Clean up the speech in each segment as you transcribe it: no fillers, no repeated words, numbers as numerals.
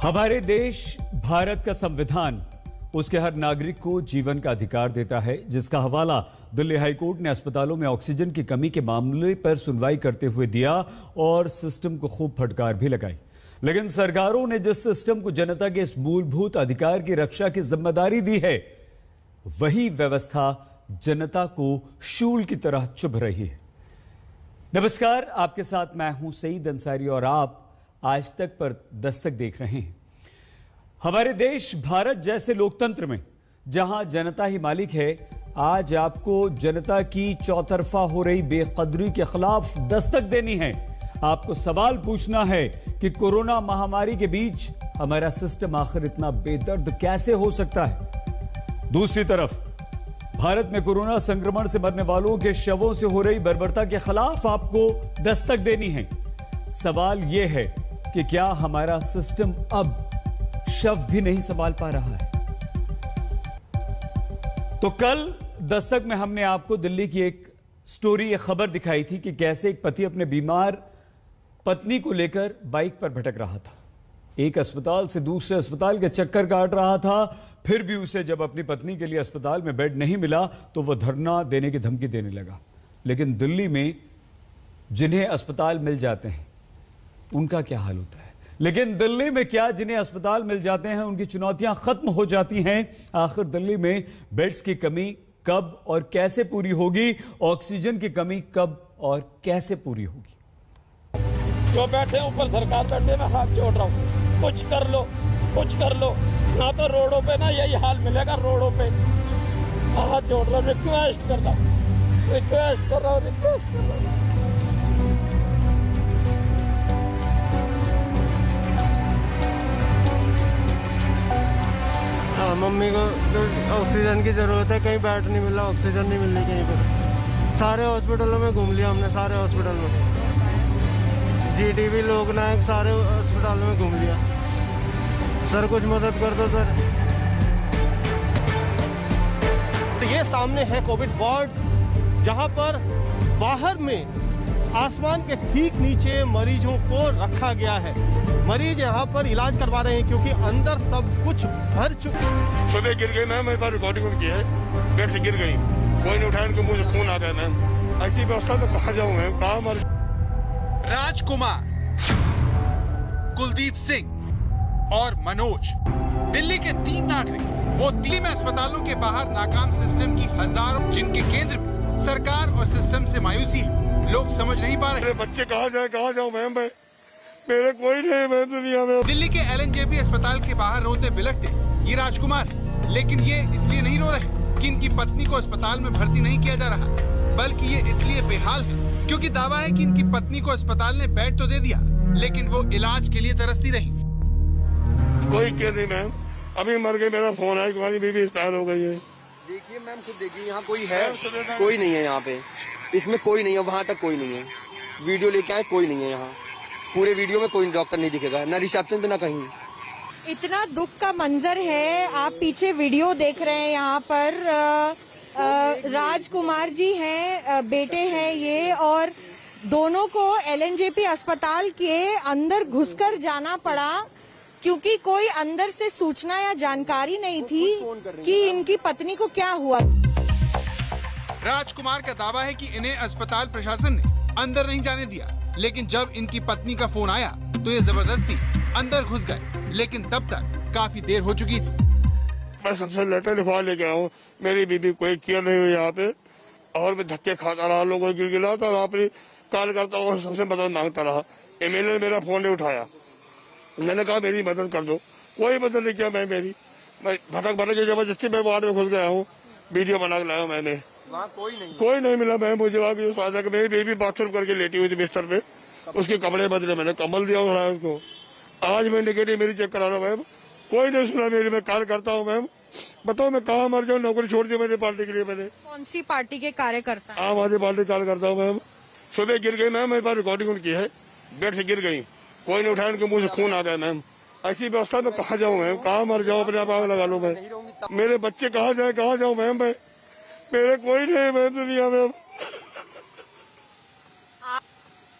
हमारे देश भारत का संविधान उसके हर नागरिक को जीवन का अधिकार देता है, जिसका हवाला दिल्ली हाईकोर्ट ने अस्पतालों में ऑक्सीजन की कमी के मामले पर सुनवाई करते हुए दिया और सिस्टम को खूब फटकार भी लगाई। लेकिन सरकारों ने जिस सिस्टम को जनता के इस मूलभूत अधिकार की रक्षा की जिम्मेदारी दी है, वही व्यवस्था जनता को शूल की तरह चुभ रही है। नमस्कार, आपके साथ मैं हूं सईद अंसारी और आप आज तक पर दस्तक देख रहे हैं। हमारे देश भारत जैसे लोकतंत्र में जहां जनता ही मालिक है, आज आपको जनता की चौतरफा हो रही बेकदरी के खिलाफ दस्तक देनी है। आपको सवाल पूछना है कि कोरोना महामारी के बीच हमारा सिस्टम आखिर इतना बेदर्द कैसे हो सकता है। दूसरी तरफ भारत में कोरोना संक्रमण से मरने वालों के शवों से हो रही बर्बरता के खिलाफ आपको दस्तक देनी है। सवाल यह है कि क्या हमारा सिस्टम अब शव भी नहीं संभाल पा रहा है। तो कल दस्तक में हमने आपको दिल्ली की एक स्टोरी, एक खबर दिखाई थी कि कैसे एक पति अपने बीमार पत्नी को लेकर बाइक पर भटक रहा था। एक अस्पताल से दूसरे अस्पताल के चक्कर काट रहा था। फिर भी उसे जब अपनी पत्नी के लिए अस्पताल में बेड नहीं मिला तो वह धरना देने की धमकी देने लगा। लेकिन दिल्ली में जिन्हें अस्पताल मिल जाते हैं उनका क्या हाल होता है। लेकिन दिल्ली में क्या जिन्हें अस्पताल मिल जाते हैं उनकी चुनौतियां खत्म हो जाती हैं। आखिर दिल्ली में बेड्स की कमी कब और कैसे पूरी होगी, ऑक्सीजन की कमी कब और कैसे पूरी होगी। जो बैठे ऊपर सरकार बैठे, मैं हाथ जोड़ रहा हूँ, कुछ कर लो, कुछ कर लो। ना तो रोडों पे ना यही हाल मिलेगा, रोडों पे हाथ जोड़ रहा हूँ, रिक्वेस्ट कर रहा हूँ, रिक्वेस्ट कर रहा हूँ, रिक्वेस्ट कर रहा हूँ। मम्मी को ऑक्सीजन की ज़रूरत है, कहीं बेड नहीं मिला, ऑक्सीजन नहीं मिल रही कहीं पर। सारे हॉस्पिटलों में घूम लिया हमने, सारे हॉस्पिटल में, जीटीबी, लोकनायक, सारे अस्पतालों में घूम लिया। सर कुछ मदद कर दो सर। ये सामने है कोविड वार्ड, जहां पर बाहर में आसमान के ठीक नीचे मरीजों को रखा गया है। मरीज यहाँ पर इलाज करवा रहे हैं क्योंकि अंदर सब कुछ भर चुका। सुबह गिर गई मैम, मेरे पास रिकॉर्डिंग की है, बेड से गिर गई, कोई नहीं उठाया, उनके मुंह से खून आ गया मैम। ऐसी व्यवस्था में कहाँ जाऊँ मैम, कहाँ मर। राजकुमार, कुलदीप सिंह और मनोज, दिल्ली के 3 नागरिक, वो दिल्ली में अस्पतालों के बाहर नाकाम सिस्टम की हजारों, जिनके केंद्र में सरकार और सिस्टम से मायूसी है। लोग समझ नहीं पा रहे। मेरे बच्चे कहाँ जाए, कहाँ जाऊँ मैम, मैं मेरे कोई नहीं मैं दुनिया में। दिल्ली के एलएनजेपी अस्पताल के बाहर रोते बिलखते ये राजकुमार, लेकिन ये इसलिए नहीं रो रहे कि इनकी पत्नी को अस्पताल में भर्ती नहीं किया जा रहा, बल्कि ये इसलिए बेहाल है क्योंकि दावा है कि इनकी पत्नी को अस्पताल ने बेड तो दे दिया, लेकिन वो इलाज के लिए तरसती रही। कोई केयर नहीं मैम, अभी मर गई, मेरा फोन है, तुम्हारी बीवी एक्सपायर हो गई है। देखिए मैम, खुद देखिए, यहाँ कोई है, कोई नहीं है यहाँ पे, इसमें कोई नहीं है, वहाँ तक कोई नहीं है। वीडियो लेके आए, कोई नहीं है यहाँ, पूरे वीडियो में कोई डॉक्टर नहीं दिखेगा, ना रिसेप्शन पे ना कहीं। इतना दुख का मंजर है। आप पीछे वीडियो देख रहे हैं, यहाँ पर राजकुमार जी हैं, बेटे हैं ये, और दोनों को एलएनजेपी अस्पताल के अंदर घुसकर जाना पड़ा क्योंकि कोई अंदर से सूचना या जानकारी नहीं थी कि इनकी पत्नी को क्या हुआ। राजकुमार का दावा है कि इन्हें अस्पताल प्रशासन ने अंदर नहीं जाने दिया, लेकिन जब इनकी पत्नी का फोन आया तो ये जबरदस्ती अंदर घुस गए, लेकिन तब तक काफी देर हो चुकी थी। मैं सबसे लेटर लिखवा लेके आया हूँ, मेरी बीबी कोई केयर नहीं हुई यहाँ पे, और मैं धक्के खाता रहा, लोगों को गिड़गिड़ाता रहा, अपनी कार्यकर्ताओं को सबसे मदद मांगता रहा। एमएलए ने मेरा फोन नहीं उठाया, मैंने कहा मेरी मदद कर दो, कोई मदद नहीं किया। मैं भटक के जबरदस्ती मैं वार्ड में घुस गया हूँ, वीडियो बना के लाया मैंने, वहाँ कोई नहीं मिला। मैं मुझे वहाँ साझा कि मेरी बेबी बाथरूम करके लेटी हुई थी बिस्तर पे, उसके कपड़े बदले, मैंने कंबल दिया उठाया उसको। आज मैं निगेटिव मेरी चेक करा रहा हूँ मैम, कोई नहीं सुना मेरी। मैं कार्य करता हूँ मैम, बताओ मैं कहाँ मर जाऊँ, नौकरी छोड़ दी मैंने पार्टी के लिए। मैंने कौन सी पार्टी के कार्यकर्ता? आम आदमी पार्टी कार्य करता हूँ मैम। सुबह गिर गई मैम, मेरे पास रिकॉर्डिंग की है, बेड से गिर गई, कोई नहीं उठाया, उनके मुंह से खून आ गया मैम। ऐसी व्यवस्था में कहाँ जाऊँ मैम, कहाँ मर जाऊँ, अपने आप आग लगा लूँ मैं। मेरे बच्चे कहाँ जाए, कहाँ जाऊँ मैम, मैं मेरे कोई नहीं मैं दुनिया में।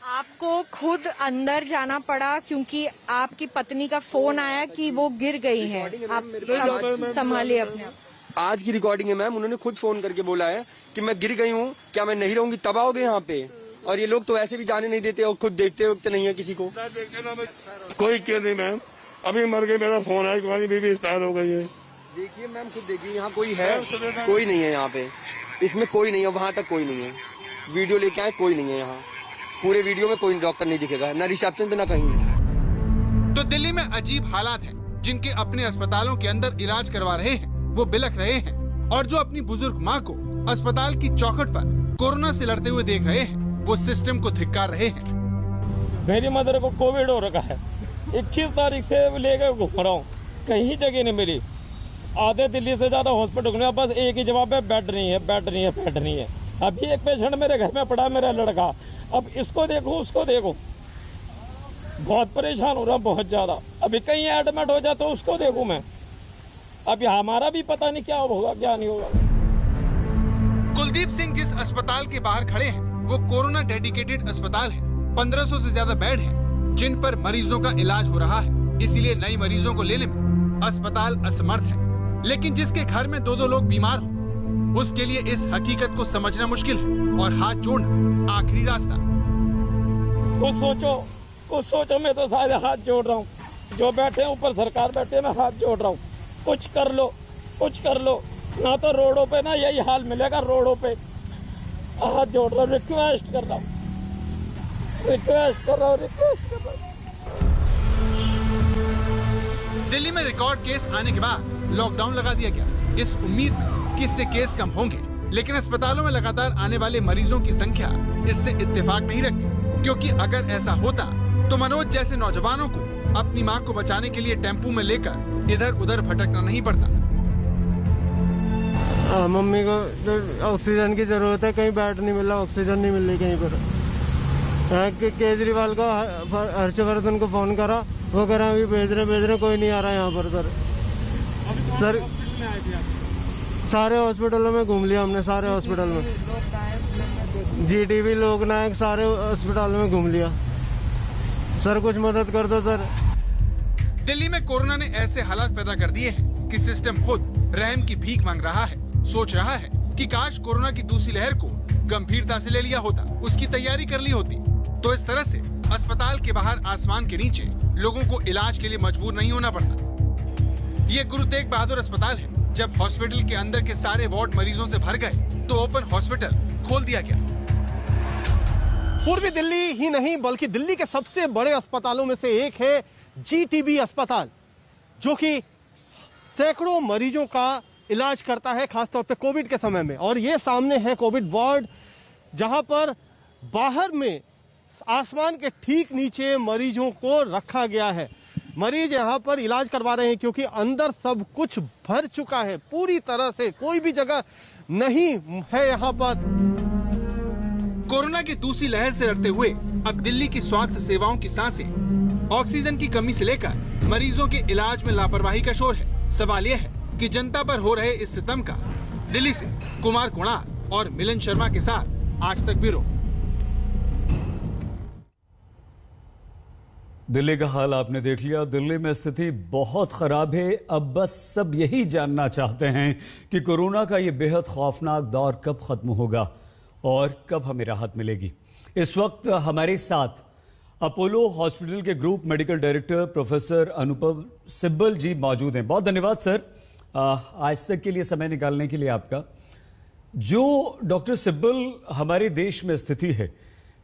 आप आपको खुद अंदर जाना पड़ा क्योंकि आपकी पत्नी का फोन आया कि वो गिर गई है? आप संभालिए अपने आप। आज की रिकॉर्डिंग है मैम, उन्होंने खुद फोन करके बोला है कि मैं गिर गई हूँ, क्या मैं नहीं रहूंगी? तब आओगे यहाँ पे? और ये लोग तो ऐसे भी जाने नहीं देते और खुद देखते वक्त नहीं है किसी को। कोई केयर नहीं मैम, अभी मर के मेरा फोन है, तुम्हारी बीवी एक्सपायर हो गई है। देखिए मैम, खुद देखिए, यहाँ कोई है? कोई नहीं है यहाँ पे, इसमें कोई नहीं है, वहाँ तक कोई नहीं है। वीडियो लेके आए, कोई नहीं है यहाँ, पूरे वीडियो में कोई डॉक्टर नहीं दिखेगा, ना रिसेप्शन पे ना कहीं। तो दिल्ली में अजीब हालात हैं, जिनके अपने अस्पतालों के अंदर इलाज करवा रहे हैं वो बिलख रहे हैं, और जो अपनी बुजुर्ग माँ को अस्पताल की चौखट पर कोरोना से लड़ते हुए देख रहे हैं वो सिस्टम को धिक्कार रहे हैं। मेरी मदर को कोविड हो रखा है, 21 तारीख से लेकर घूम रहा हूँ, कहीं जगह नहीं मिली। आधे दिल्ली से ज्यादा हॉस्पिटल में बस एक ही जवाब है, बेड नहीं है, बेड नहीं है, बेड नहीं है। अभी एक पेशेंट मेरे घर में पड़ा, मेरा लड़का, अब इसको देखो उसको देखो, बहुत परेशान हो रहा, बहुत ज्यादा। अभी कहीं एडमिट हो जाए तो उसको देखूं मैं, अभी हमारा भी पता नहीं क्या होगा क्या नहीं होगा। कुलदीप सिंह जिस अस्पताल के बाहर खड़े हैं वो कोरोना डेडिकेटेड अस्पताल है। 1500 से ज्यादा बेड हैं, जिन पर मरीजों का इलाज हो रहा है, इसीलिए नई मरीजों को लेने में अस्पताल असमर्थ है। लेकिन जिसके घर में 2-2 लोग बीमार हो, उसके लिए इस हकीकत को समझना मुश्किल है और हाथ जोड़ना आखिरी रास्ता। कुछ सोचो, मैं तो शायद हाथ जोड़ रहा हूँ, जो बैठे हैं ऊपर सरकार बैठे, मैं हाथ जोड़ रहा हूँ, कुछ कर लो, कुछ कर लो, ना तो रोडों पे ना यही हाल मिलेगा, रोडों पे हाथ जोड़ रहा हूँ, रिक्वेस्ट कर रहा हूँ। दिल्ली में रिकॉर्ड केस आने के बाद लॉकडाउन लगा दिया गया, इस उम्मीद में कि इससे केस कम होंगे। लेकिन अस्पतालों में लगातार आने वाले मरीजों की संख्या इससे इत्तेफाक नहीं रखती, क्योंकि अगर ऐसा होता तो मनोज जैसे नौजवानों को अपनी मां को बचाने के लिए टेम्पू में लेकर इधर उधर भटकना नहीं पड़ता। मम्मी को ऑक्सीजन की जरूरत है, कहीं बेड नहीं मिल रहा, ऑक्सीजन नहीं मिल रही कहीं पर। केजरीवाल को, हर्षवर्धन को फोन करा, वो कह रहा अभी भेज रहे, कोई नहीं आ रहा यहाँ पर। सर सारे हॉस्पिटलों में घूम लिया हमने, सारे हॉस्पिटल में, जीटीबी, लोकनायक, सारे अस्पतालों में घूम लिया। सर कुछ मदद कर दो सर। दिल्ली में कोरोना ने ऐसे हालात पैदा कर दिए हैं कि सिस्टम खुद रहम की भीख मांग रहा है, सोच रहा है कि काश कोरोना की दूसरी लहर को गंभीरता से ले लिया होता, उसकी तैयारी कर ली होती, तो इस तरह से अस्पताल के बाहर आसमान के नीचे लोगों को इलाज के लिए मजबूर नहीं होना पड़ता। ये गुरु तेग बहादुर अस्पताल है। जब हॉस्पिटल के अंदर के सारे वार्ड मरीजों से भर गए तो ओपन हॉस्पिटल खोल दिया गया। पूर्वी दिल्ली ही नहीं बल्कि दिल्ली के सबसे बड़े अस्पतालों में से एक है जीटीबी अस्पताल, जो कि सैकड़ों मरीजों का इलाज करता है, खासतौर पे कोविड के समय में। और ये सामने है कोविड वार्ड, जहां पर बाहर में आसमान के ठीक नीचे मरीजों को रखा गया है। मरीज यहाँ पर इलाज करवा रहे हैं क्योंकि अंदर सब कुछ भर चुका है, पूरी तरह से कोई भी जगह नहीं है यहाँ पर। कोरोना की दूसरी लहर से लड़ते हुए अब दिल्ली की स्वास्थ्य सेवाओं की सांसें ऑक्सीजन की कमी से लेकर मरीजों के इलाज में लापरवाही का शोर है। सवाल यह है कि जनता पर हो रहे इस सितम का दिल्ली से कुमार कुणाल और मिलन शर्मा के साथ आज तक ब्यूरो। दिल्ली का हाल आपने देख लिया। दिल्ली में स्थिति बहुत खराब है। अब बस सब यही जानना चाहते हैं कि कोरोना का ये बेहद खौफनाक दौर कब खत्म होगा और कब हमें राहत मिलेगी। इस वक्त हमारे साथ अपोलो हॉस्पिटल के ग्रुप मेडिकल डायरेक्टर प्रोफेसर अनुपम सिब्बल जी मौजूद हैं। बहुत धन्यवाद सर आज तक के लिए समय निकालने के लिए आपका। जो डॉक्टर सिब्बल, हमारे देश में स्थिति है,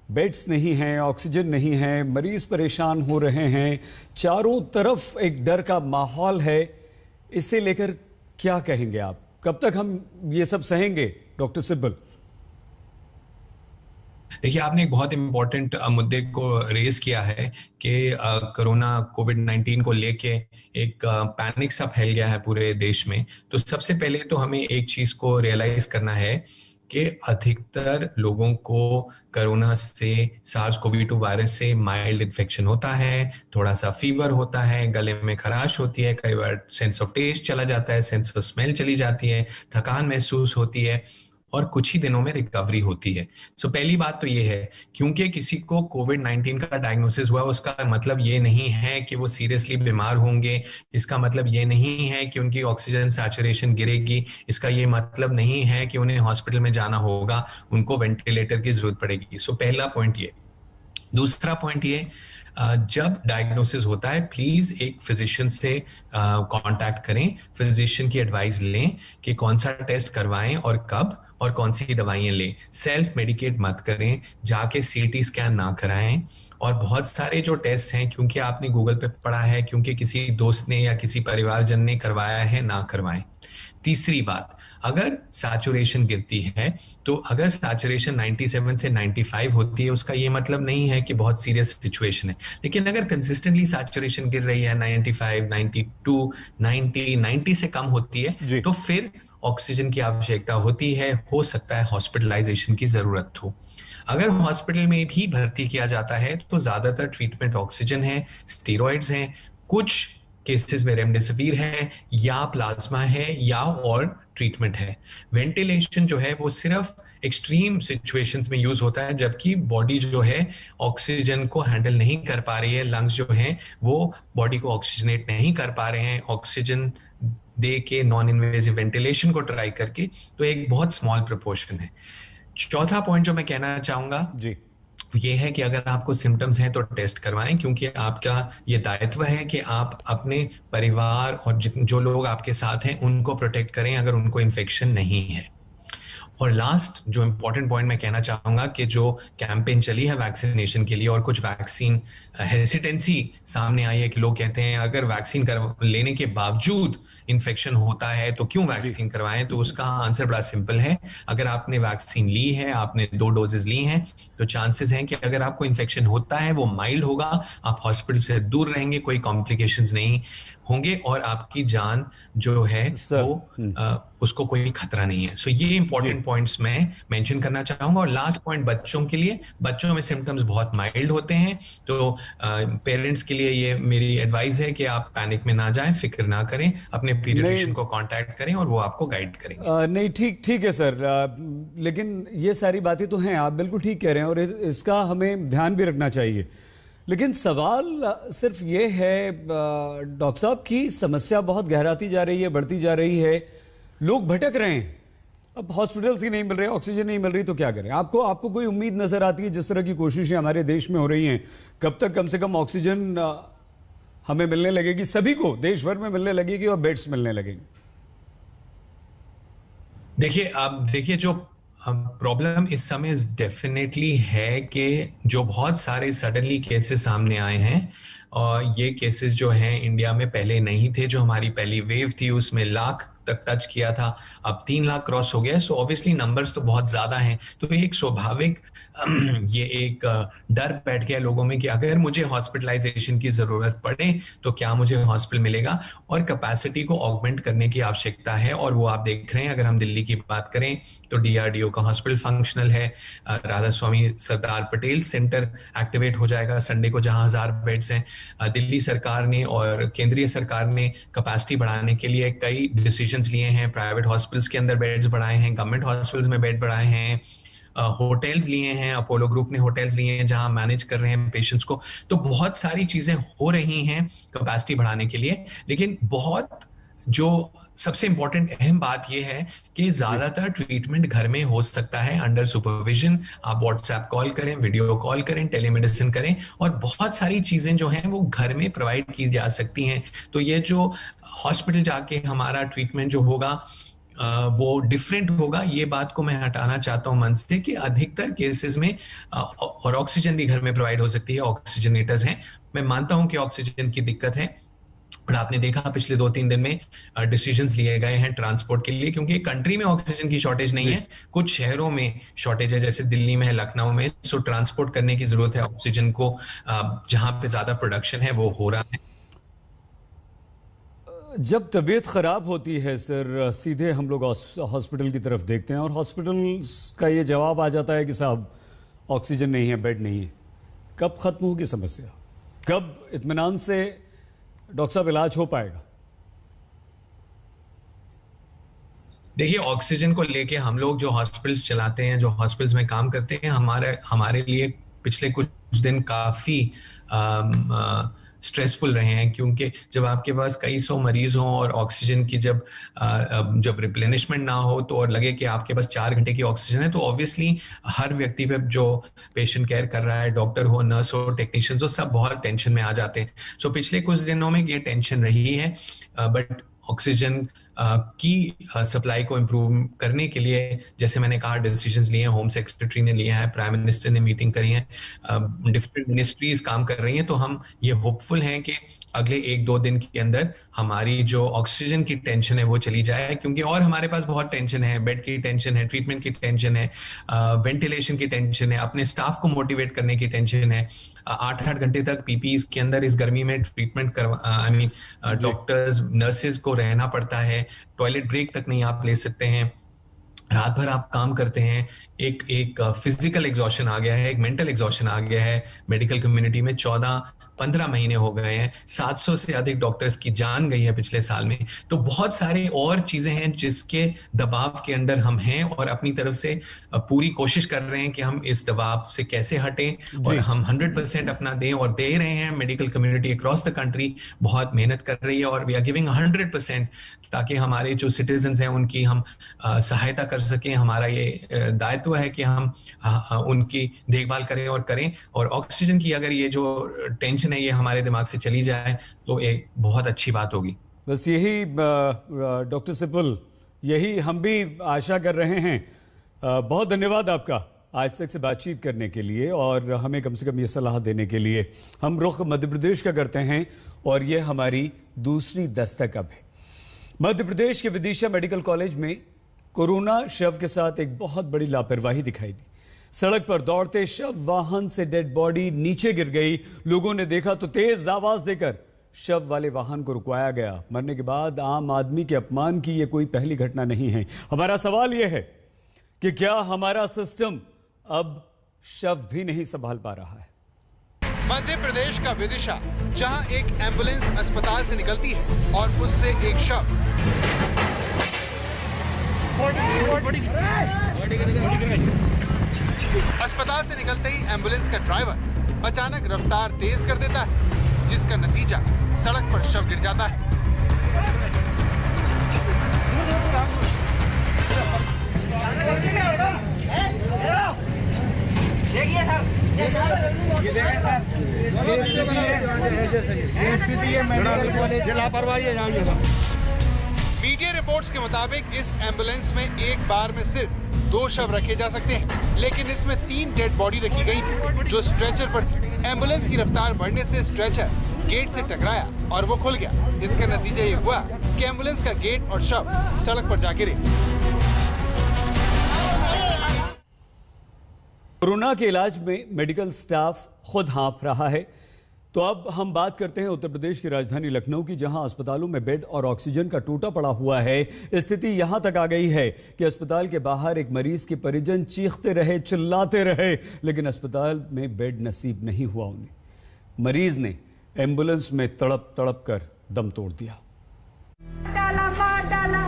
बेड्स नहीं हैं, ऑक्सीजन नहीं है, मरीज परेशान हो रहे हैं, चारों तरफ एक डर का माहौल है, इसे लेकर क्या कहेंगे आप? कब तक हम ये सब सहेंगे डॉक्टर सिब्बल? देखिए, आपने एक बहुत इंपॉर्टेंट मुद्दे को रेज किया है कि कोरोना कोविड-19 को लेके एक पैनिक सा फैल गया है पूरे देश में। तो सबसे पहले तो हमें एक चीज को रियलाइज करना है कि अधिकतर लोगों को कोरोना से SARS-CoV-2 वायरस से माइल्ड इन्फेक्शन होता है, थोड़ा सा फीवर होता है, गले में खराश होती है, कई बार सेंस ऑफ टेस्ट चला जाता है, सेंस ऑफ स्मेल चली जाती है, थकान महसूस होती है और कुछ ही दिनों में रिकवरी होती है। सो पहली बात तो ये है, क्योंकि किसी को कोविड-19 का डायग्नोसिस हुआ उसका मतलब ये नहीं है कि वो सीरियसली बीमार होंगे, इसका मतलब ये नहीं है कि उनकी ऑक्सीजन सैचुरेशन गिरेगी, इसका ये मतलब नहीं है कि उन्हें हॉस्पिटल में जाना होगा, उनको वेंटिलेटर की जरूरत पड़ेगी। सो पहला पॉइंट ये। दूसरा पॉइंट ये, जब डायग्नोसिस होता है प्लीज एक फिजिशियन से कांटेक्ट करें, फिजिशियन की एडवाइस लें कि कौन सा टेस्ट करवाएं और कब और कौन सी दवाइयां लें। सेल्फ मेडिकेट मत करें, जाके सीटी स्कैन ना कराएं। और बहुत सारे जो टेस्ट हैं, क्योंकि आपने गूगल पे पढ़ा है, क्योंकि किसी दोस्त ने या किसी परिवारजन ने करवाया है, ना करवाएं। तीसरी बात, अगर सैचुरेशन गिरती है तो अगर सैचुरेशन 97 से 95 होती है उसका ये मतलब नहीं है कि बहुत सीरियस सिचुएशन है, लेकिन अगर कंसिस्टेंटली सैचुरेशन गिर रही है 95, 92, 90, 90 से कम होती है तो फिर ऑक्सीजन की आवश्यकता होती है, हो सकता है हॉस्पिटलाइजेशन की जरूरत हो। अगर हॉस्पिटल में भी भर्ती किया जाता है तो ज्यादातर ट्रीटमेंट ऑक्सीजन है, स्टेरॉइड्स हैं, कुछ केसेस में रेमडेसिविर है या प्लाज्मा है या और ट्रीटमेंट है। वेंटिलेशन जो है वो सिर्फ एक्सट्रीम सिचुएशंस में यूज होता है, जबकि बॉडी जो है ऑक्सीजन को हैंडल नहीं कर पा रही है, लंग्स जो हैं वो बॉडी को ऑक्सीजनेट नहीं कर पा रहे हैं, ऑक्सीजन दे के नॉन इन्वेजिव वेंटिलेशन को ट्राई करके, तो एक बहुत स्मॉल प्रोपोर्शन है। चौथा पॉइंट जो मैं कहना चाहूंगा जी ये है कि अगर आपको सिम्टम्स हैं तो टेस्ट करवाएं, क्योंकि आपका ये दायित्व है कि आप अपने परिवार और जो लोग आपके साथ हैं उनको प्रोटेक्ट करें अगर उनको इन्फेक्शन नहीं है। और लास्ट जो इम्पोर्टेंट पॉइंट मैं कहना चाहूंगा कि जो कैंपेन चली है वैक्सीनेशन के लिए और कुछ वैक्सीन हेसिटेंसी सामने आई है कि लोग कहते हैं अगर वैक्सीन लेने के बावजूद इन्फेक्शन होता है तो क्यों वैक्सीन करवाएं, तो उसका आंसर बड़ा सिंपल है। अगर आपने वैक्सीन ली है, आपने 2 डोजेस ली हैं, तो चांसेस हैं कि अगर आपको इन्फेक्शन होता है वो माइल्ड होगा, आप हॉस्पिटल से दूर रहेंगे, कोई कॉम्प्लिकेशंस नहीं होंगे और आपकी जान जो है वो उसको कोई खतरा नहीं है। सो ये इंपॉर्टेंट पॉइंट्स मैं मेंशन करना चाहूंगा। और लास्ट पॉइंट बच्चों के लिए, बच्चों में सिम्टम्स बहुत माइल्ड होते हैं, तो पेरेंट्स के लिए ये मेरी एडवाइस है कि आप पैनिक में ना जाएं, फिक्र ना करें, अपने पीडियाट्रिशियन को कांटेक्ट करें और वो आपको गाइड करेंगे। नहीं, ठीक है सर, लेकिन ये सारी बातें तो हैं, आप बिल्कुल ठीक कह रहे हैं और इसका हमें ध्यान भी रखना चाहिए। लेकिन सवाल सिर्फ ये है डॉक्टर साहब की समस्या बहुत गहराती जा रही है, बढ़ती जा रही है, लोग भटक रहे हैं, अब हॉस्पिटल्स ही नहीं मिल रहे, ऑक्सीजन नहीं मिल रही, तो क्या करें? आपको कोई उम्मीद नजर आती है जिस तरह की कोशिशें हमारे देश में हो रही हैं, कब तक कम से कम ऑक्सीजन हमें मिलने लगेगी, सभी को देश भर में मिलने लगेगी और बेड्स मिलने लगेंगे? देखिए जो प्रॉब्लम इस समय डेफिनेटली है कि जो बहुत सारे सडनली केसेस सामने आए हैं और ये केसेस जो हैं इंडिया में पहले नहीं थे, जो हमारी पहली वेव थी उसमें लाख तक टच किया था, अब 3 लाख क्रॉस हो गया है। सो ऑब्वियसली नंबर्स तो बहुत ज्यादा हैं, तो एक स्वाभाविक ये एक डर बैठ गया लोगों में कि अगर मुझे हॉस्पिटलाइजेशन की जरूरत पड़े तो क्या मुझे हॉस्पिटल मिलेगा, और कैपेसिटी को ऑगमेंट करने की आवश्यकता है। और वो आप देख रहे हैं, अगर हम दिल्ली की बात करें तो DRDO का हॉस्पिटल फंक्शनल है, राधा स्वामी सरदार पटेल सेंटर एक्टिवेट हो जाएगा संडे को, जहां 1000 बेड्स हैं। दिल्ली सरकार ने और केंद्रीय सरकार ने कैपेसिटी बढ़ाने के लिए कई डिसीजंस लिए हैं, प्राइवेट हॉस्पिटल्स के अंदर बेड्स बढ़ाए हैं, गवर्नमेंट हॉस्पिटल्स में बेड बढ़ाए हैं, होटल्स लिए हैं, अपोलो ग्रुप ने होटल्स लिए हैं जहां मैनेज कर रहे हैं पेशेंट्स को। तो बहुत सारी चीजें हो रही हैं कैपेसिटी बढ़ाने के लिए, लेकिन बहुत जो सबसे इंपॉर्टेंट अहम बात यह है कि ज्यादातर ट्रीटमेंट घर में हो सकता है अंडर सुपरविजन। आप व्हाट्सएप कॉल करें, वीडियो कॉल करें, टेलीमेडिसिन करें, और बहुत सारी चीजें जो हैं वो घर में प्रोवाइड की जा सकती हैं। तो ये जो हॉस्पिटल जाके हमारा ट्रीटमेंट जो होगा वो डिफरेंट होगा, ये बात को मैं हटाना चाहता हूं मन से कि अधिकतर केसेस में और ऑक्सीजन भी घर में प्रोवाइड हो सकती है, ऑक्सीजनेटर्स हैं। मैं मानता हूं कि ऑक्सीजन की दिक्कत है, पर आपने देखा पिछले 2-3 दिन में डिसीजंस लिए गए हैं ट्रांसपोर्ट के लिए, क्योंकि कंट्री में ऑक्सीजन की शॉर्टेज नहीं है, कुछ शहरों में शॉर्टेज है, जैसे दिल्ली में है, लखनऊ में। सो ट्रांसपोर्ट करने की जरूरत है ऑक्सीजन को, जहां पे ज्यादा प्रोडक्शन है वो हो रहा है। जब तबीयत खराब होती है सर, सीधे हम लोग हॉस्पिटल की तरफ देखते हैं और हॉस्पिटल का ये जवाब आ जाता है कि साहब ऑक्सीजन नहीं है, बेड नहीं है। कब खत्म होगी समस्या? कब इत्मीनान से डॉक्टर साहब इलाज हो पाएगा? देखिए, ऑक्सीजन को लेके हम लोग जो हॉस्पिटल्स चलाते हैं, जो हॉस्पिटल्स में काम करते हैं, हमारे लिए पिछले कुछ दिन काफ़ी स्ट्रेसफुल रहे हैं, क्योंकि जब आपके पास कई सौ मरीज हों और ऑक्सीजन की जब रिप्लेनिशमेंट ना हो तो और लगे कि आपके पास 4 घंटे की ऑक्सीजन है, तो ऑब्वियसली हर व्यक्ति पे जो पेशेंट केयर कर रहा है, डॉक्टर हो, नर्स हो, टेक्नीशियंस हो, सब बहुत टेंशन में आ जाते हैं। सो पिछले कुछ दिनों में ये टेंशन रही है, बट ऑक्सीजन की सप्लाई को इम्प्रूव करने के लिए, जैसे मैंने कहा, डिसीजंस लिए हैं, होम सेक्रेटरी ने लिए हैं, प्राइम मिनिस्टर ने मीटिंग करी है, डिफरेंट मिनिस्ट्रीज काम कर रही हैं, तो हम ये होपफुल हैं कि अगले 1-2 दिन के अंदर हमारी जो ऑक्सीजन की टेंशन है वो चली जाए, क्योंकि और हमारे पास बहुत टेंशन है, बेड की टेंशन है, ट्रीटमेंट की टेंशन है, वेंटिलेशन की टेंशन है, अपने स्टाफ को मोटिवेट करने की टेंशन है। 8-8 घंटे तक पीपीई के अंदर इस गर्मी में ट्रीटमेंट डॉक्टर्स, नर्सेज को रहना पड़ता है, टॉयलेट ब्रेक तक नहीं आप ले सकते हैं, रात भर आप काम करते हैं, एक फिजिकल एग्जॉशन आ गया है, एक मेंटल एग्जॉशन आ गया है। मेडिकल कम्युनिटी में 14-15 महीने हो गए हैं, 700 से अधिक डॉक्टर्स की जान गई है पिछले साल में। तो बहुत सारे और चीजें हैं जिसके दबाव के अंदर हम हैं और अपनी तरफ से पूरी कोशिश कर रहे हैं कि हम इस दबाव से कैसे हटें, और हम 100% अपना दें और दे रहे हैं। Medical community across the country बहुत मेहनत कर रही है और वी आर गिविंग 100%, ताकि हमारे जो सिटीजन्स हैं उनकी हम सहायता कर सकें। हमारा ये दायित्व है कि हम उनकी देखभाल करें और ऑक्सीजन की अगर ये जो टेंशन है ये हमारे दिमाग से चली जाए तो एक बहुत अच्छी बात होगी। बस यही डॉक्टर सिपुल, यही हम भी आशा कर रहे हैं। बहुत धन्यवाद आपका आज तक से बातचीत करने के लिए और हमें कम से कम ये सलाह देने के लिए। हम रुख मध्य प्रदेश का करते हैं और ये हमारी दूसरी दस्तक अब है। मध्य प्रदेश के विदिशा मेडिकल कॉलेज में कोरोना शव के साथ एक बहुत बड़ी लापरवाही दिखाई दी। सड़क पर दौड़ते शव वाहन से डेड बॉडी नीचे गिर गई। लोगों ने देखा तो तेज आवाज देकर शव वाले वाहन को रुकवाया गया। मरने के बाद आम आदमी के अपमान की यह कोई पहली घटना नहीं है। हमारा सवाल यह है कि क्या हमारा सिस्टम अब शव भी नहीं संभाल पा रहा है? मध्य प्रदेश का विदिशा, जहां एक एम्बुलेंस अस्पताल से निकलती है और उससे एक शव अस्पताल से निकलते ही एम्बुलेंस का ड्राइवर अचानक रफ्तार तेज कर देता है, जिसका नतीजा सड़क पर शव गिर जाता है। मीडिया रिपोर्ट्स के मुताबिक इस एम्बुलेंस में एक बार में सिर्फ 2 शव रखे जा सकते हैं, लेकिन इसमें 3 डेड बॉडी रखी गई थी जो स्ट्रेचर पर थी। एम्बुलेंस की रफ्तार बढ़ने से स्ट्रेचर गेट से टकराया और वो खुल गया। इसका नतीजा ये हुआ कि एम्बुलेंस का गेट और शव सड़क पर जा गिरे। कोरोना के इलाज में मेडिकल स्टाफ खुद हाँफ रहा है। तो अब हम बात करते हैं उत्तर प्रदेश की राजधानी लखनऊ की, जहां अस्पतालों में बेड और ऑक्सीजन का टूटा पड़ा हुआ है। स्थिति यहां तक आ गई है कि अस्पताल के बाहर एक मरीज के परिजन चीखते रहे, चिल्लाते रहे, लेकिन अस्पताल में बेड नसीब नहीं हुआ उन्हें। मरीज ने एम्बुलेंस में तड़प तड़प कर दम तोड़ दिया। मार डाला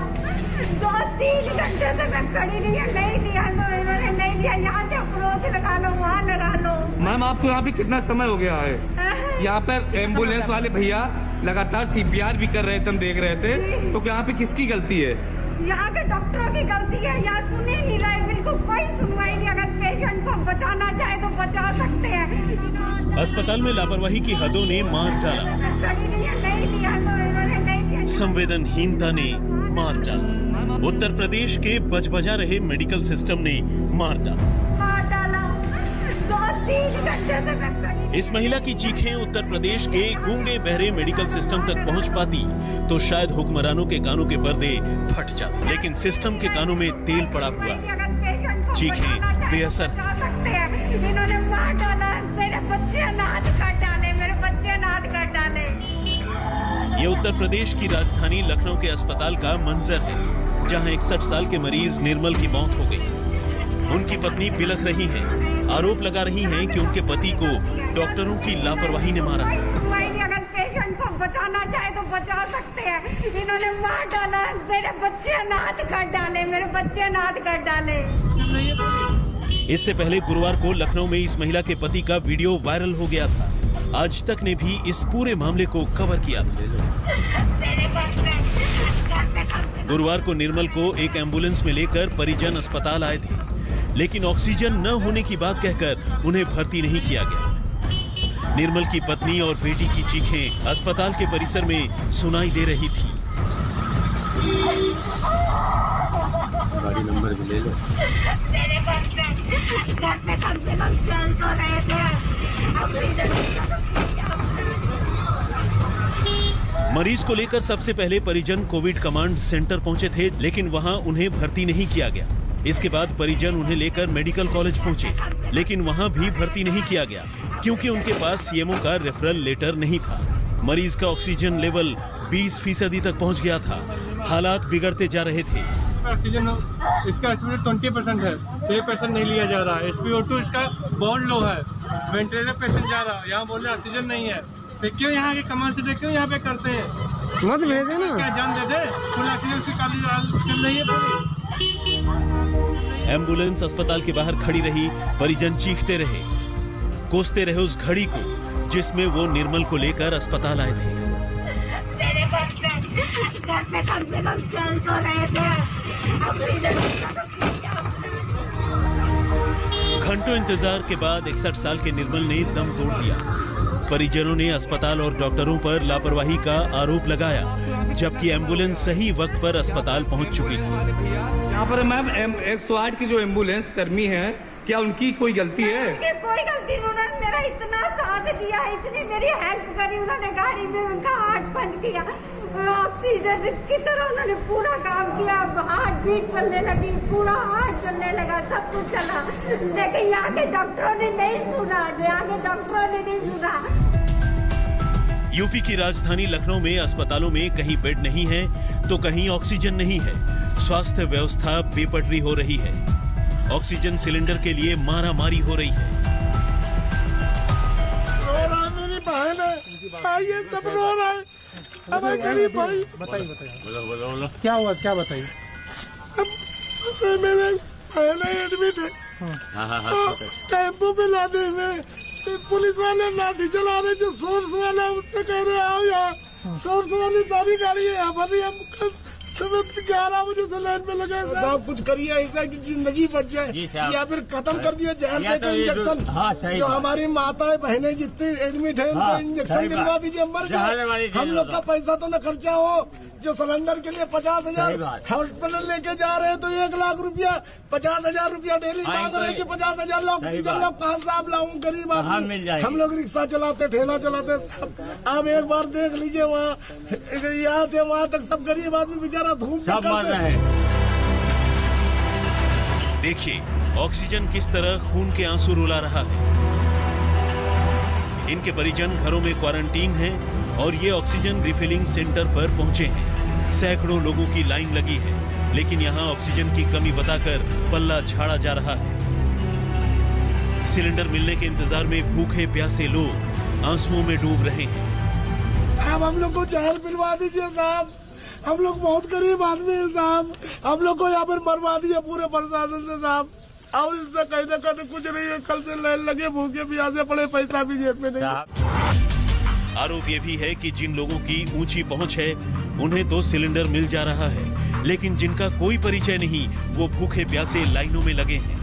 2-3 घंटे से मैं खड़ी नहीं है, नहीं लिया तो इन्होंने नहीं लिया। यहाँ से अप्रोच लगा लो, वहाँ लगा लो। मैम, आपको यहाँ पे कितना समय हो गया है? यहाँ पर एम्बुलेंस वाले भैया लगातार CPR भी कर रहे थे, हम देख रहे थे। तो यहाँ पे किसकी गलती है? यहाँ के डॉक्टरों की गलती है। यहाँ सुने नहीं रहे, बिल्कुल कोई सुनवाई नहीं। अगर पेशेंट को बचाना चाहे तो बचा सकते हैं। अस्पताल में लापरवाही की हदों ने मार डाला। खड़ी नहीं है, नहीं लिया तो इन्होंने नहीं लिया। संवेदनहीनता ने मार डाला। उत्तर प्रदेश के बजबजा रहे मेडिकल सिस्टम ने मार डाला। 2-3 घंटे से मैं खड़ी। इस महिला की चीखें उत्तर प्रदेश के गूंगे बहरे मेडिकल सिस्टम तक पहुंच पाती तो शायद हुक्मरानों के कानों के पर्दे फट जाते, लेकिन सिस्टम के कानों में तेल पड़ा हुआ। चीखें बेअसर। इन्होंने मार डाला, मेरे बच्चे अनाथ कर डाले, मेरे बच्चे अनाथ कर डाले। ये उत्तर प्रदेश की राजधानी लखनऊ के अस्पताल का मंजर है, जहां 61 साल के मरीज निर्मल की मौत हो गई। उनकी पत्नी बिलख रही है, आरोप लगा रही हैं कि उनके पति को डॉक्टरों की लापरवाही ने मारा। अगर पेशेंट को बचाना चाहे तो बचा सकते हैं, इन्होंने मार डाला, मेरे बच्चे अनाथ कर डाले, मेरे बच्चे अनाथ कर डाले। इससे पहले गुरुवार को लखनऊ में इस महिला के पति का वीडियो वायरल हो गया था। आज तक ने भी इस पूरे मामले को कवर किया था। गुरुवार को निर्मल को एक एम्बुलेंस में लेकर परिजन अस्पताल आए थे, लेकिन ऑक्सीजन न होने की बात कहकर उन्हें भर्ती नहीं किया गया। निर्मल की पत्नी और बेटी की चीखें अस्पताल के परिसर में सुनाई दे रही थी। गाड़ी नंबर भी ले लो। मेरे बच्चे घर पे कम से कम चल तो रहे थे। मरीज को लेकर सबसे पहले परिजन कोविड कमांड सेंटर पहुंचे थे, लेकिन वहां उन्हें भर्ती नहीं किया गया। इसके बाद परिजन उन्हें लेकर मेडिकल कॉलेज पहुंचे, लेकिन वहां भी भर्ती नहीं किया गया क्योंकि उनके पास सीएमओ का रेफरल लेटर नहीं था। मरीज का ऑक्सीजन लेवल 20% तक पहुंच गया था। हालात बिगड़ते जा रहे थे। ऑक्सीजन इसका एस्टिमेट 20% है, 1% नहीं लिया जा रहा है। SpO2 इसका बहुत लो है, वेंटिलेटर पेशेंट जा रहा है, यहाँ बोल रहे ऑक्सीजन नहीं है। फिर क्यों यहाँ के कमांड से क्यों यहाँ पे करते हैं? मत भेजे ना, क्या जान दे दे, फुल ऑक्सीजन की चल रही है पूरी। एम्बुलेंस अस्पताल के बाहर खड़ी रही, परिजन चीखते रहे, कोसते रहे उस घड़ी को जिसमें वो निर्मल को लेकर अस्पताल आए थे। मेरे बच्चे घर पे कम से कम चल तो रहे थे। घंटों इंतजार के बाद 61 साल के निर्मल ने दम तोड़ दिया। परिजनों ने अस्पताल और डॉक्टरों पर लापरवाही का आरोप लगाया, जबकि एम्बुलेंस सही वक्त पर अस्पताल पहुंच चुकी थी। यहाँ पर मैम 108 की जो एम्बुलेंस कर्मी है, क्या उनकी कोई गलती है? कोई गलती, उन्होंने मेरा इतना साथ दिया, इतनी मेरी हेल्प करी, उन्होंने गाड़ी में उनका हार्ट पंच किया, ऑक्सीजन की तरह उन्होंने पूरा काम किया, हार्ट बीट चलने लगी, पूरा हार्ट चलने लगा, सब कुछ चला। लेकिन यहाँ के डॉक्टरों ने नहीं सुना, यूपी की राजधानी लखनऊ में अस्पतालों में कहीं बेड नहीं है तो कहीं ऑक्सीजन नहीं है। स्वास्थ्य व्यवस्था बेपटरी हो रही है। ऑक्सीजन सिलेंडर के लिए मारामारी हो रही है। रो रहा मेरी बहन है, ये सब रो रहा है। अब गरीब भाई बताइए क्या हुआ, क्या बताइए? मेरे बहन एडमिट है, टेम्पो पे लाने में पुलिस वाले लाठी चला रहे, जो सोर्स वाला उससे कह रहे आओ यहाँ, सोर्स वाली सारी गाड़ी है यहाँ पर। हम कल सुबह 11 बजे से लाइन में लगे। साहब कुछ करिए ऐसा कि जिंदगी बच जाए, या फिर खत्म कर दिया जहर देकर इंजेक्शन। जो हमारी माताएं बहनें जितनी एडमिट है उनको इंजेक्शन दिलवा दीजिए, मर जाए। हम लोग का पैसा तो न खर्चा हो। जो सिलेंडर के लिए 50,000 हॉस्पिटल लेके जा रहे हैं तो 1 लाख रुपया, 50,000 रुपया डेली मांग रहे हैं कि 50,000 लोग कहाँ से आप लाऊं? गरीब आदमी, हम लोग रिक्शा चलाते, ठेला चलाते। आप एक बार देख लीजिए, वहाँ यहाँ से वहाँ तक सब गरीब आदमी बेचारा धूप में करते हैं। देखिए ऑक्सीजन किस तरह खून के आंसू रुला रहा है। इनके परिजन घरों में क्वारंटीन हैं और ये ऑक्सीजन रिफिलिंग सेंटर पर पहुंचे हैं। सैकड़ों लोगों की लाइन लगी है, लेकिन यहाँ ऑक्सीजन की कमी बताकर पल्ला झाड़ा जा रहा है। सिलेंडर मिलने के इंतजार में भूखे प्यासे लोग आंसुओं में डूब रहे हैं। साहब हम लोग को जहर पिलवा दीजिए साहब, हम लोग बहुत गरीब आदमी है साहब, हम लोग को यहाँ पर मरवा दिए पूरे प्रशासन से साहब। और इससे कहीं न कहीं कुछ नहीं है, कल से लाइन लगे, भूखे प्यासे पड़े, पैसा भी जेब में नहीं। आरोप ये भी है कि जिन लोगों की ऊंची पहुंच है उन्हें तो सिलेंडर मिल जा रहा है, लेकिन जिनका कोई परिचय नहीं वो भूखे प्यासे लाइनों में लगे हैं।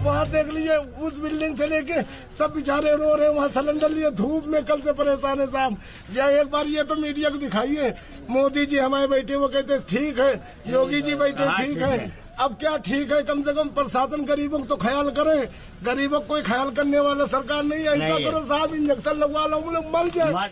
वहाँ देख लीजिए, उस बिल्डिंग से लेके सब बेचारे रो रहे हैं, वहाँ सिलेंडर लिए धूप में कल से परेशान है साहब। या एक बार ये तो मीडिया को दिखाइए, मोदी जी हमारे बैठे वो कहते ठीक है, योगी जी बैठे ठीक है। अब क्या ठीक है, कम से कम प्रशासन गरीबों को तो ख्याल करे। गरीबों को कोई ख्याल करने वाला सरकार नहीं है। ऐसा करो साहब, इंजेक्शन लगवा लो, हम लोग मर जाए।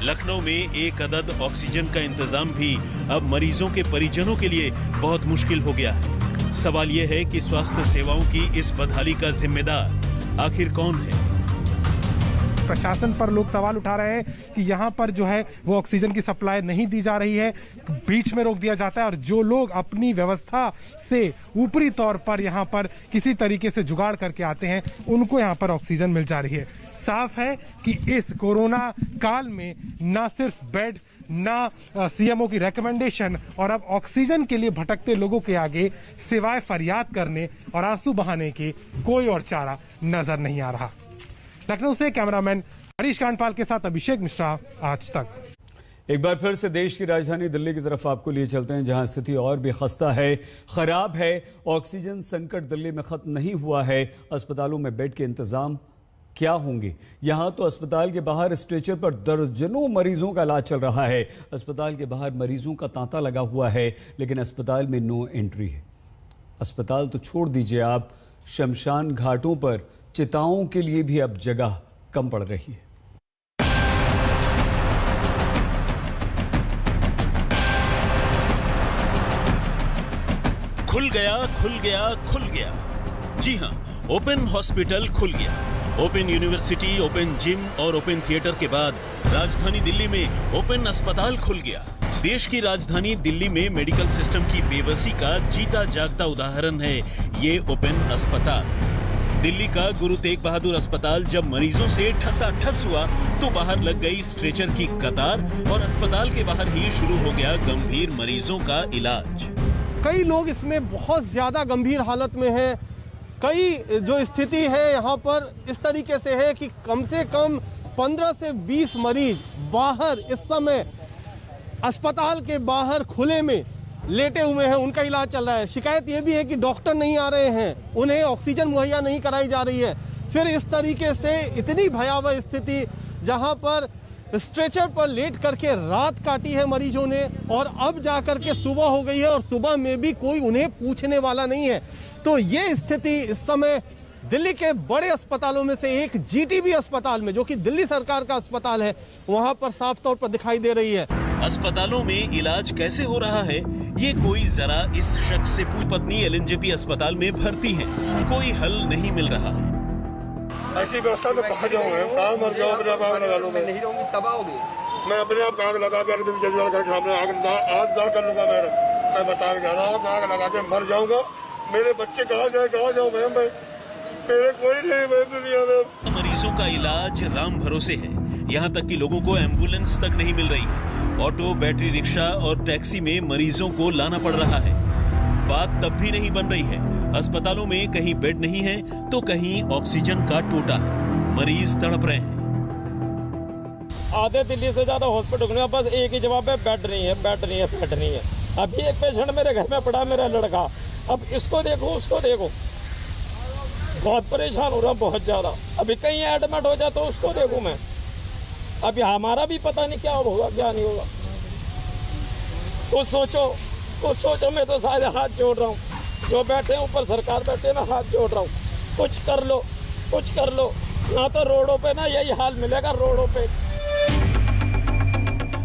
लखनऊ में एक अदद ऑक्सीजन का इंतजाम भी अब मरीजों के परिजनों के लिए बहुत मुश्किल हो गया है। सवाल ये है कि स्वास्थ्य सेवाओं की इस बदहाली का जिम्मेदार आखिर कौन है? प्रशासन पर लोग सवाल उठा रहे हैं कि यहाँ पर जो है वो ऑक्सीजन की सप्लाई नहीं दी जा रही है, बीच में रोक दिया जाता है और जो लोग अपनी व्यवस्था से ऊपरी तौर पर यहाँ पर किसी तरीके से जुगाड़ करके आते हैं उनको यहाँ पर ऑक्सीजन मिल जा रही है। साफ है कि इस कोरोना काल में ना सिर्फ बेड, ना सीएमओ की रेकमेंडेशन और अब ऑक्सीजन के लिए भटकते लोगों के आगे सिवाय फरियाद करने और आंसू बहाने के कोई और चारा नजर नहीं आ रहा। लखनऊ से कैमरामैन हरीश कांडपाल के साथ अभिषेक मिश्रा, आज तक। एक बार फिर से देश की राजधानी दिल्ली की तरफ आपको लिए चलते हैं, जहां स्थिति और भी खस्ता है, खराब है। ऑक्सीजन संकट दिल्ली में खत्म नहीं हुआ है। अस्पतालों में बेड के इंतजाम क्या होंगे? यहां तो अस्पताल के बाहर स्ट्रेचर पर दर्जनों मरीजों का इलाज चल रहा है। अस्पताल के बाहर मरीजों का तांता लगा हुआ है, लेकिन अस्पताल में नो एंट्री है। अस्पताल तो छोड़ दीजिए, आप शमशान घाटों पर चिताओं के लिए भी अब जगह कम पड़ रही है। खुल गया, खुल गया, खुल गया। जी हां, ओपन हॉस्पिटल खुल गया। ओपन यूनिवर्सिटी, ओपन जिम और ओपन थिएटर के बाद राजधानी दिल्ली में ओपन अस्पताल खुल गया। देश की राजधानी दिल्ली में मेडिकल सिस्टम की बेबसी का जीता जागता उदाहरण है ये ओपन अस्पताल। दिल्ली का गुरु तेग बहादुर अस्पताल जब मरीजों से ठसाठस हुआ तो बाहर लग गई स्ट्रेचर की कतार और अस्पताल के बाहर ही शुरू हो गया गंभीर मरीजों का इलाज। कई लोग इसमें बहुत ज्यादा गंभीर हालत में हैं। कई जो स्थिति है यहाँ पर इस तरीके से है कि कम से कम 15 से 20 मरीज बाहर इस समय अस्पताल के बाहर खुले में लेटे हुए हैं, उनका इलाज चल रहा है। शिकायत ये भी है कि डॉक्टर नहीं आ रहे हैं, उन्हें ऑक्सीजन मुहैया नहीं कराई जा रही है। फिर इस तरीके से इतनी भयावह स्थिति जहाँ पर स्ट्रेचर पर लेट करके रात काटी है मरीजों ने, और अब जाकर के सुबह हो गई है और सुबह में भी कोई उन्हें पूछने वाला नहीं है। तो ये स्थिति इस समय दिल्ली के बड़े अस्पतालों में से एक जीटीबी अस्पताल में, जो कि दिल्ली सरकार का अस्पताल है, वहां पर साफ तौर पर दिखाई दे रही है। अस्पतालों में इलाज कैसे हो रहा है ये कोई जरा इस शख्स से पूछ। पत्नी एलएनजेपी अस्पताल में भर्ती है, कोई हल नहीं मिल रहा है। ऐसी व्यवस्था में कहा जाऊंगा, कहाँ मर जाऊँ, अपने आप आग लगा लूंगा। नहीं रहूंगी तबाह होगी। मैं अपने आप आग लगा के सामने आग दाग कर लूंगा। मैं बता के जा रहा हूँ, आग लगा के मर जाऊंगा। मेरे बच्चे कहाँ जाऊँ मैं मेरे कोई नहीं मैं दुनिया में। मरीजों का इलाज राम भरोसे है, यहाँ तक कि लोगों को एम्बुलेंस तक नहीं मिल रही है। ऑटो, बैटरी रिक्शा और टैक्सी में मरीजों को लाना पड़ रहा है। बात तब भी नहीं बन रही है। अस्पतालों में कहीं बेड नहीं है तो कहीं ऑक्सीजन का टोटा है, मरीज तड़प रहे हैं। आधे दिल्ली से ज्यादा हॉस्पिटल में बस एक ही जवाब है, बेड नहीं है, बेड नहीं है, बेड नहीं है। अभी एक पेशेंट मेरे घर में पड़ा, मेरा लड़का, अब इसको देखो उसको देखो, बहुत परेशान हो रहा, बहुत ज्यादा। अभी कहीं एडमिट हो जाए तो उसको देखूं मैं। अभी हमारा भी पता नहीं क्या होगा क्या नहीं होगा। कुछ सोचो, मैं तो सारे हाथ जोड़ रहा हूँ। जो बैठे ऊपर सरकार बैठे, मैं हाथ जोड़ रहा हूँ, कुछ कर लो, कुछ कर लो। ना तो रोडों पे ना यही हाल मिलेगा, रोडों पे।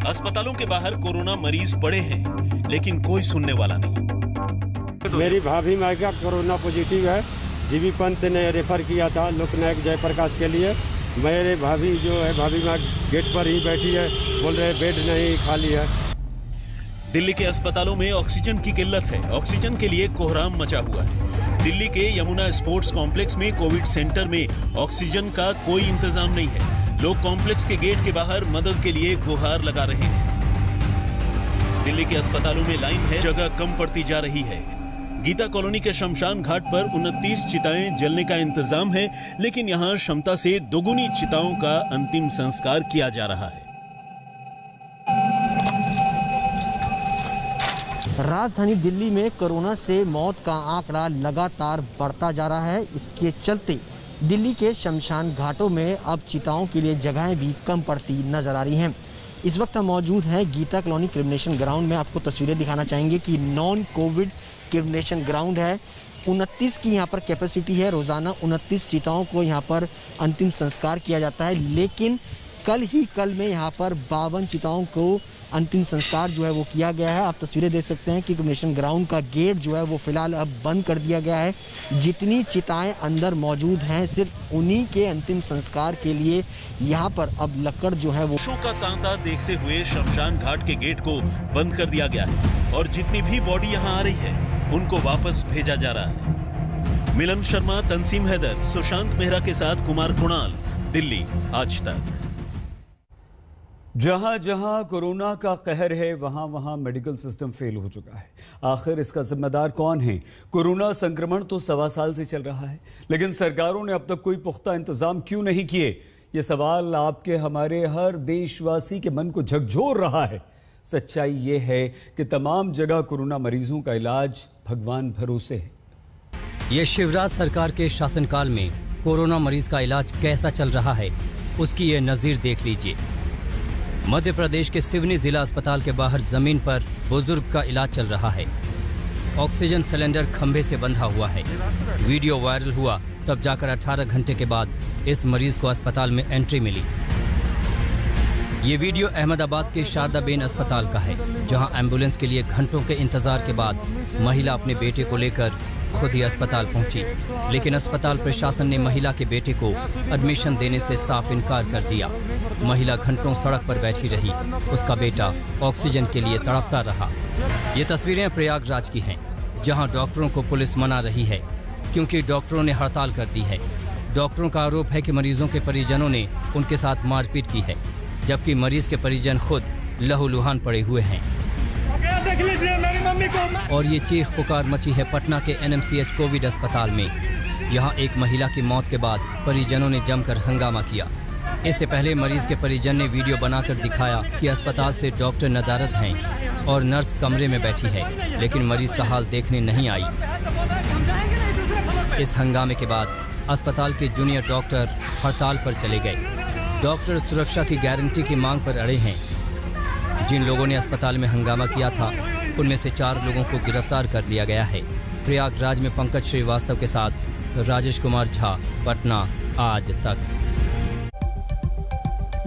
अस्पतालों के बाहर कोरोना मरीज पड़े हैं, लेकिन कोई सुनने वाला नहीं। मेरी भाभी माँ का कोरोना पॉजिटिव है। जीबी पंत ने रेफर किया था लोकनायक जयप्रकाश के लिए। मेरे भाभी जो है, भाभी माँ गेट पर ही बैठी है, बोल रहे बेड नहीं, खाली है। दिल्ली के अस्पतालों में ऑक्सीजन की किल्लत है, ऑक्सीजन के लिए कोहराम मचा हुआ है। दिल्ली के यमुना स्पोर्ट्स कॉम्प्लेक्स में कोविड सेंटर में ऑक्सीजन का कोई इंतजाम नहीं है। लोग कॉम्प्लेक्स के गेट के बाहर मदद के लिए गुहार लगा रहे हैं। दिल्ली के अस्पतालों में लाइन है, जगह कम पड़ती जा रही है। गीता कॉलोनी के शमशान घाट पर 29 चिताएं जलने का इंतजाम है, लेकिन यहां क्षमता से दोगुनी चिताओं का अंतिम संस्कार किया जा रहा है। राजधानी दिल्ली में कोरोना से मौत का आंकड़ा लगातार बढ़ता जा रहा है। इसके चलते दिल्ली के शमशान घाटों में अब चिताओं के लिए जगहें भी कम पड़ती नजर आ रही हैं। इस वक्त हम मौजूद हैं गीता कॉलोनी क्रिमिनेशन ग्राउंड में। आपको तस्वीरें दिखाना चाहेंगे कि नॉन कोविड क्रिमिनेशन ग्राउंड है। 29 की यहाँ पर कैपेसिटी है। रोजाना 29 चिताओं को यहाँ पर अंतिम संस्कार किया जाता है, लेकिन कल में यहाँ पर 52 चिताओं को अंतिम संस्कार जो है वो किया गया है। आप तस्वीरें देख सकते हैं कि क्रिमिनेशन ग्राउंड का गेट जो है वो फिलहाल अब बंद कर दिया गया है। जितनी चिताएं अंदर मौजूद हैं, सिर्फ उन्हीं के अंतिम संस्कार के लिए यहाँ पर अब लकड़ जो है वो का तांता देखते हुए शमशान घाट के गेट को बंद कर दिया गया है और जितनी भी बॉडी यहाँ आ रही है उनको वापस भेजा जा रहा है। मिलन शर्मा, तंसीम हैदर, सुशांत मेहरा के साथ कुमार कुणाल, दिल्ली आज तक। जहां जहां कोरोना का कहर है वहां वहां मेडिकल सिस्टम फेल हो चुका है। आखिर इसका जिम्मेदार कौन है? कोरोना संक्रमण तो 1.25 साल से चल रहा है, लेकिन सरकारों ने अब तक कोई पुख्ता इंतजाम क्यों नहीं किए? ये सवाल आपके हमारे हर देशवासी के मन को झकझोर रहा है। सच्चाई ये है कि तमाम जगह कोरोना मरीजों का इलाज भगवान भरोसे है। ये शिवराज सरकार के शासनकाल में कोरोना मरीज का इलाज कैसा चल रहा है, उसकी ये नज़ीर देख लीजिए। मध्य प्रदेश के सिवनी जिला अस्पताल के बाहर जमीन पर बुजुर्ग का इलाज चल रहा है। ऑक्सीजन सिलेंडर खंभे से बंधा हुआ है। वीडियो वायरल हुआ तब जाकर 18 घंटे के बाद इस मरीज को अस्पताल में एंट्री मिली। ये वीडियो अहमदाबाद के शारदाबेन अस्पताल का है, जहां एम्बुलेंस के लिए घंटों के इंतजार के बाद महिला अपने बेटे को लेकर खुद ही अस्पताल पहुंची, लेकिन अस्पताल प्रशासन ने महिला के बेटे को एडमिशन देने से साफ इनकार कर दिया। महिला घंटों सड़क पर बैठी रही, उसका बेटा ऑक्सीजन के लिए तड़पता रहा। ये तस्वीरें प्रयागराज की हैं, जहां डॉक्टरों को पुलिस मना रही है क्योंकि डॉक्टरों ने हड़ताल कर दी है। डॉक्टरों का आरोप है कि मरीजों के परिजनों ने उनके साथ मारपीट की है, जबकि मरीज के परिजन खुद लहूलुहान पड़े हुए हैं। देख लीजिए मेरी मम्मी को। और ये चीख पुकार मची है पटना के NMCH कोविड अस्पताल में। यहाँ एक महिला की मौत के बाद परिजनों ने जमकर हंगामा किया। इससे पहले मरीज के परिजन ने वीडियो बनाकर दिखाया कि अस्पताल से डॉक्टर नदारद हैं और नर्स कमरे में बैठी है, लेकिन मरीज का हाल देखने नहीं आई। इस हंगामे के बाद अस्पताल के जूनियर डॉक्टर हड़ताल पर चले गए। डॉक्टर सुरक्षा की गारंटी की मांग पर अड़े हैं। जिन लोगों ने अस्पताल में हंगामा किया था, उनमें से 4 लोगों को गिरफ्तार कर लिया गया है। प्रयागराज में पंकज श्रीवास्तव के साथ राजेश कुमार झा, पटना आज तक।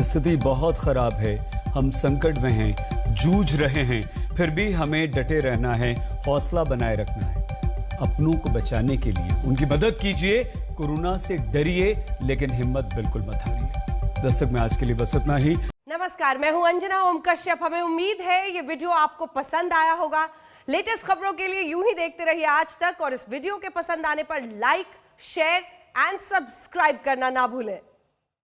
स्थिति बहुत खराब है, हम संकट में हैं, जूझ रहे हैं, फिर भी हमें डटे रहना है, हौसला बनाए रखना है। अपनों को बचाने के लिए उनकी मदद कीजिए, कोरोना से डरिए लेकिन हिम्मत बिल्कुल मत हारिए। दस्तक में आज के लिए बस इतना ही। नमस्कार, मैं हूं अंजना ओम कश्यप। हमें उम्मीद है ये वीडियो आपको पसंद आया होगा। लेटेस्ट खबरों के लिए यूं ही देखते रहिए आज तक, और इस वीडियो के पसंद आने पर लाइक, शेयर एंड सब्सक्राइब करना ना भूलें।